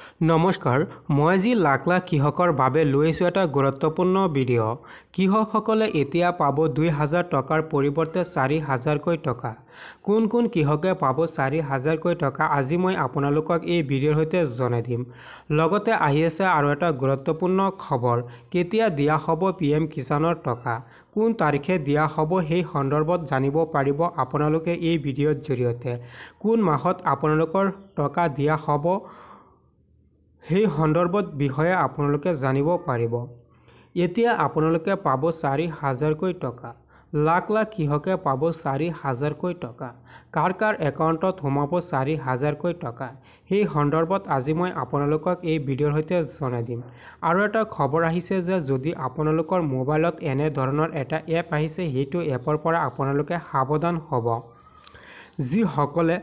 নমস্কাৰ, মই আজি লাখ লাখ কৃষকৰ বাবে লৈ আহিছোঁ এটা গুৰুত্বপূৰ্ণ ভিডিঅ'। কৃষকসকলে এতিয়া পাব ২,০০০ টকাৰ পৰিৱৰ্তে ৪,০০০কৈ টকা। কোন কোন কৃষকে পাব ৪,০০০কৈ টকা আজি মই আপোনালোকক এই ভিডিঅ'ৰ সৈতে জনাই দিম। লগতে আহি আছে আৰু এটা গুৰুত্বপূৰ্ণ খবৰ, কেতিয়া দিয়া হ'ব PM কিষাণৰ টকা, কোন তাৰিখে দিয়া হ'ব সেই সন্দৰ্ভত জানিব পাৰিব আপোনালোকে এই ভিডিঅ'ৰ জৰিয়তে। কোন মাহত আপোনালোকৰ টকা দিয়া হ'ব সেই সন্দৰ্ভত বিষয়ে আপোনালোকে জানিব পাৰিব। এতিয়া আপোনালোকে পাব ৪,০০০কৈ টকা। লাখ লাখ কৃষকে পাব ৪,০০০কৈ টকা। কাৰ কাৰ একাউণ্টত সোমাব ৪,০০০কৈ টকা সেই সন্দৰ্ভত আজি মই আপোনালোকক এই ভিডিঅ'ৰ সৈতে জনাই দিম। আৰু এটা খবৰ আহিছে যে যদি আপোনালোকৰ মোবাইলত এনে ধৰণৰ এটা এপ আহিছে সেইটো এপৰ পৰা আপোনালোকে সাৱধান হ'ব। যিসকলে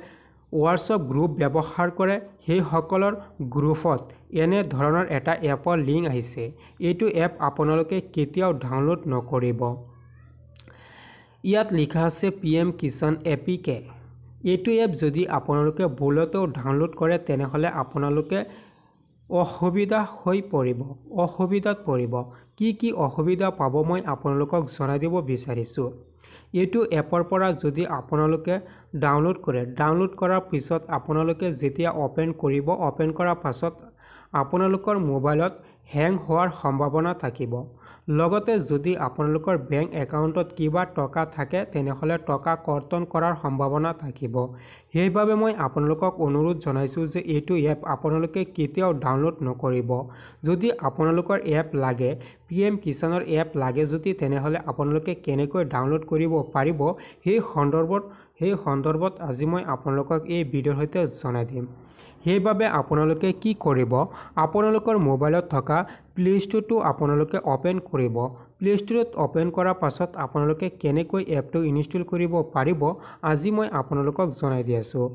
হোৱাটছআপ গ্ৰুপ ব্যৱহাৰ কৰে সেইসকলৰ গ্ৰুপত এনে ধৰণৰ এটা এপৰ লিংক আহিছে। এইটো এপ আপোনালোকে কেতিয়াও ডাউনলোড নকৰিব। ইয়াত লিখা আছে PM কিষাণ APK। এইটো এপ যদি আপোনালোকে ভুলতেও ডাউনলোড কৰে তেনেহ'লে আপোনালোকে অসুবিধাত পৰিব। কি অসুবিধা পাব মই আপোনালোকক জনাই দিব বিচাৰিছোঁ। এইটো এপৰ পৰা যদি আপোনালোকে ডাউনলোড কৰে, ডাউনলোড কৰাৰ পিছত আপোনালোকে যেতিয়া অ'পেন কৰিব, অ'পেন কৰাৰ পাছত আপোনালোকৰ মোবাইলত হেং হোৱাৰ সম্ভাৱনা থাকিব। লগতে যদি আপোনালোকৰ বেংক একাউণ্টত কিবা টকা থাকে তেনেহ'লে টকা কৰ্তন কৰাৰ সম্ভাৱনা থাকিব। সেইবাবে মই আপোনালোকক অনুৰোধ জনাইছোঁ যে এইটো এপ আপোনালোকে কেতিয়াও ডাউনলোড নকৰিব। যদি আপোনালোকৰ এপ লাগে, PM কিষাণৰ এপ লাগে যদি তেনেহ'লে আপোনালোকে কেনেকৈ ডাউনলোড কৰিব পাৰিব সেই সন্দৰ্ভত আজি মই আপোনালোকক এই ভিডিঅ'ৰ সৈতে জনাই দিম। সেইবাবে আপোনালোকে কি কৰিব, আপোনালোকৰ মোবাইলত থকা প্লে ষ্ট'ৰটো আপোনালোকে অ'পেন কৰিব। প্লে ষ্ট'ৰত অ'পেন কৰাৰ পাছত আপোনালোকে কেনেকৈ এপটো ইনষ্টল কৰিব পাৰিব আজি মই আপোনালোকক জনাই দি আছোঁ।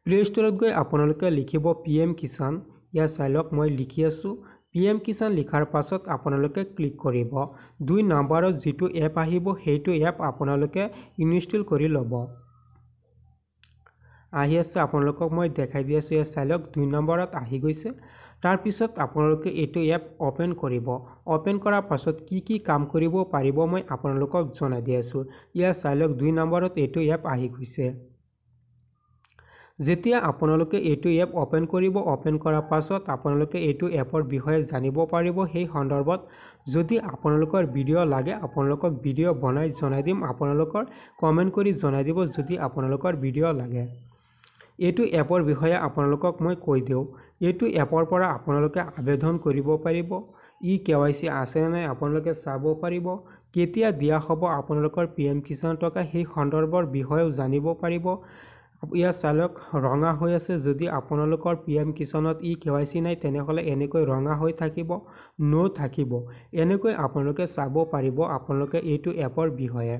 প্লে ষ্ট'ৰত গৈ আপোনালোকে লিখিব PM কিষাণ। ইয়াত চাই লওক মই লিখি আছোঁ। PM কিষাণ লিখাৰ পাছত আপোনালোকে ক্লিক কৰিব। ২ নম্বৰত যিটো এপ আহিব সেইটো এপ আপোনালোকে ইনষ্টল কৰি ল'ব। আহি আছে, আপোনালোকক মই দেখাই দি আছোঁ। ইয়াত চাই লওক ২ নম্বৰত আহি গৈছে। তাৰপিছত আপোনালোকে এইটো এপ অ'পেন কৰিব। অ'পেন কৰাৰ পাছত কি কাম কৰিব পাৰিব মই আপোনালোকক জনাই দি আছোঁ। ইয়াত চাই লওক ২ নম্বৰত এইটো এপ আহি গৈছে। যেতিয়া আপোনালোকে এইটো এপ অ'পেন কৰিব, অ'পেন কৰাৰ পাছত আপোনালোকে এইটো এপৰ বিষয়ে জানিব পাৰিব। সেই সন্দৰ্ভত যদি আপোনালোকৰ ভিডিঅ' লাগে আপোনালোকক ভিডিঅ' বনাই জনাই দিম। আপোনালোকৰ কমেণ্ট কৰি জনাই দিব যদি আপোনালোকৰ ভিডিঅ' লাগে। এইটো এপৰ বিষয়ে আপোনালোকক মই কৈ দিওঁ। এইটো এপৰ পৰা আপোনালোকে আবেদন কৰিব পাৰিব। KYC আছে নে নাই আপোনালোকে চাব পাৰিব। কেতিয়া দিয়া হ'ব আপোনালোকৰ PM কিষাণ টকা সেই সন্দৰ্ভৰ বিষয়েও জানিব পাৰিব। ইয়াত চাই লওক ৰঙা হৈ আছে। যদি আপোনালোকৰ PM কিষাণত KYC নাই তেনেহ'লে এনেকৈ ৰঙা হৈ থাকিব, নো থাকিব। এনেকৈ আপোনালোকে চাব পাৰিব আপোনালোকে এইটো এপৰ বিষয়ে।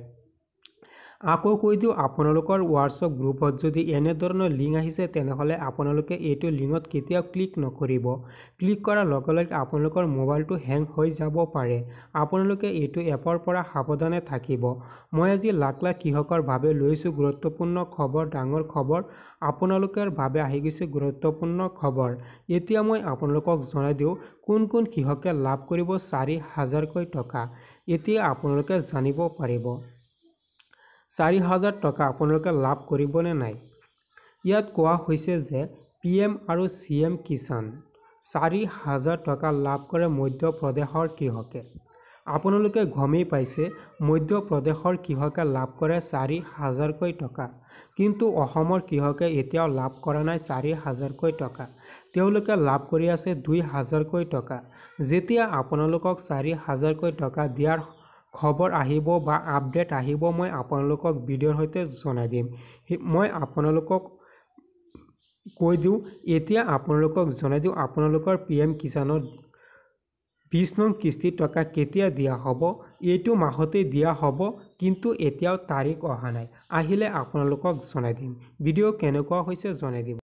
আকৌ কৈ দিওঁ, আপোনালোকৰ হোৱাটছআপ গ্ৰুপত যদি এনেধৰণৰ লিংক আহিছে তেনেহ'লে আপোনালোকে এইটো লিংকত কেতিয়াও ক্লিক নকৰিব। ক্লিক কৰাৰ লগে লগে আপোনালোকৰ মোবাইলটো হেং হৈ যাব পাৰে। আপোনালোকে এইটো এপৰ পৰা সাৱধানে থাকিব। মই আজি লাখ লাখ কৃষকৰ বাবে লৈছোঁ গুৰুত্বপূৰ্ণ খবৰ, ডাঙৰ খবৰ। আপোনালোকৰ বাবে আহি গৈছে গুৰুত্বপূৰ্ণ খবৰ। এতিয়া মই আপোনালোকক জনাই দিওঁ কোন কোন কৃষকে লাভ কৰিব ৪,০০০কৈ টকা। এতিয়া আপোনালোকে জানিব পাৰিব ৪,০০০ টকা আপোনালোকে লাভ কৰিবনে নাই। ইয়াত কোৱা হৈছে যে PM আৰু CM কিষাণ ৪,০০০ টকা লাভ কৰে মধ্যপ্ৰদেশৰ কৃষকে। আপোনালোকে গমেই পাইছে মধ্যপ্ৰদেশৰ কৃষকে লাভ কৰে ৪,০০০কৈ টকা। কিন্তু অসমৰ কৃষকে এতিয়াও লাভ কৰা নাই ৪,০০০কৈ টকা। তেওঁলোকে লাভ কৰি আছে ২,০০০কৈ টকা। যেতিয়া আপোনালোকক ৪,০০০কৈ টকা দিয়াৰ খবৰ আহিব বা আপডেট আহিব মই আপোনালোকক ভিডিঅ'ৰ সৈতে জনাই দিম। মই আপোনালোকক কৈ দিওঁ, এতিয়া আপোনালোকক জনাই দিওঁ আপোনালোকৰ PM কিষাণৰ ২০ নং কিস্তি টকা কেতিয়া দিয়া হ'ব। এইটো মাহতেই দিয়া হ'ব, কিন্তু এতিয়াও তাৰিখ অহা নাই। আহিলে আপোনালোকক জনাই দিম। ভিডিঅ' কেনেকুৱা হৈছে জনাই দিব।